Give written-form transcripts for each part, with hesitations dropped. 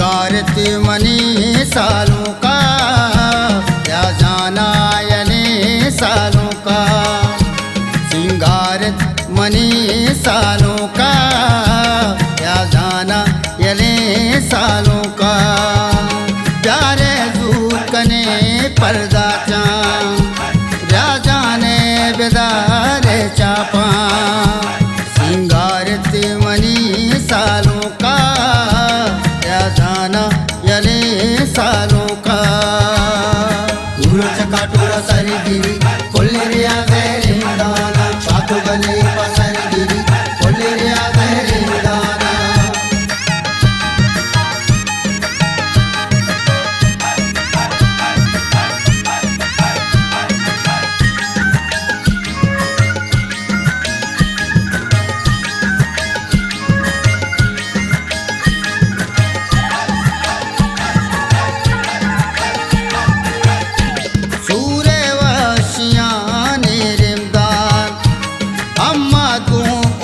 सिंगारत money सालों का या जाना यने सालों का। सिंगारत मनी सालों का या जाना यने सालों का। प्यारे दूर कने पर्दा चां राजा ने बेदारे चापा। सिंगारत मनी सालों का या जाना यले सालों का। काटोरा सारी गिरी कोल्लेरिया वेरे दाना चातो गले पसारी गिरी कोल्लेरिया वेरे दाना।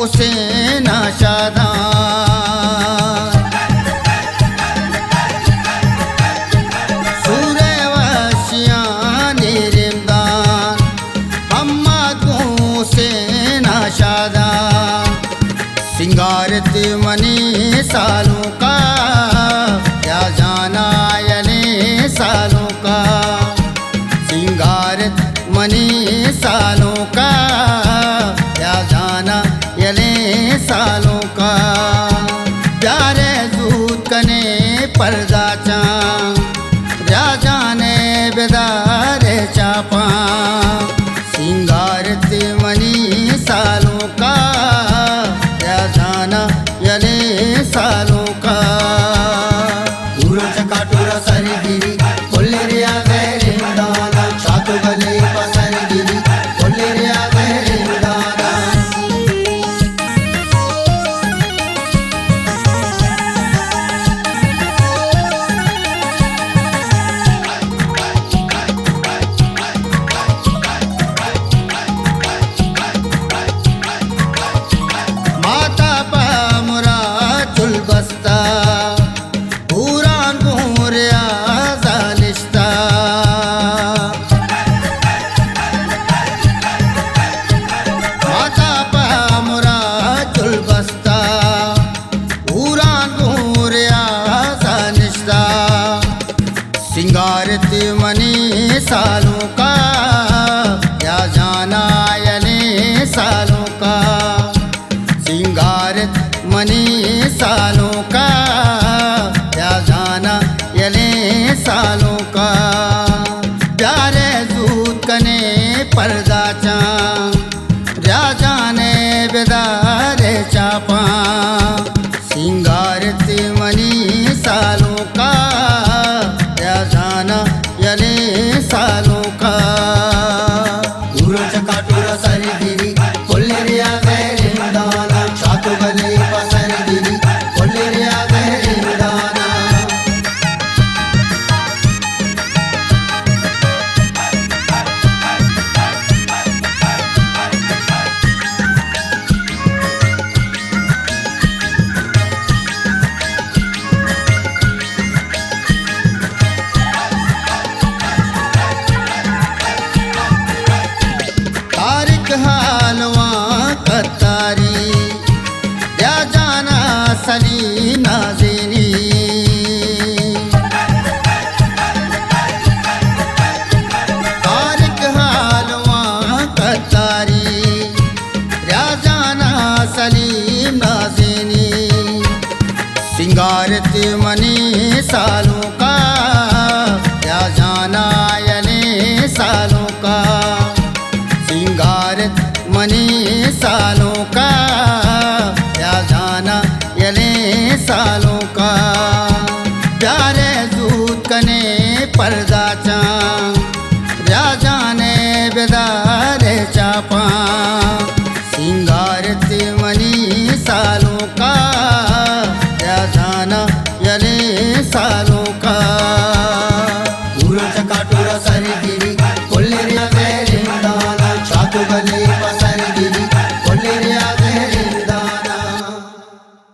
उसे नाशादा सूरे वाशिया निरिमदान अम्मा को से नाशादा। सिंगारत मनी सालों का या जाना यने सालों का। सिंगारत मनी सालों का या जाना यले सालों का। प्यारे दूत कने पर्दा चां राजा ने बेदारे चापा। सिंगारत मनी सालों का या जाना यले सालों का। काटोरा सारी गिरी कोल्लेरिया वेरे दाना चातो गले पसारी गिरी कोल्लेरिया वेरे दाना। माता पा मुरा चुल बस्ता पूरान घूरिया जालिस्ता। माता पा मुरा चुल बस्ता पूरान घूरिया जालिस्ता। सिंगारत मनी सालों का या जाना यने सालों का। सिंगारत मनी सालों का या जाना यले सालों का। प्यारे दूत कने पर्दा चां राजा ने बेदारे चापा। सिंगारत मनी सालों का या जाना यले सालों का। काटोरा सारी गिरी कोल्लेरिया वेरे दाना चातो गले पसारी गिरी कोल्लेरिया वेरे दाना। तारिक हालवा कतारी या जाना सली नाज़िनी। तारिक हालवा कतारी या जाना सली नाज़िनी। सिंगारत मनी सालों का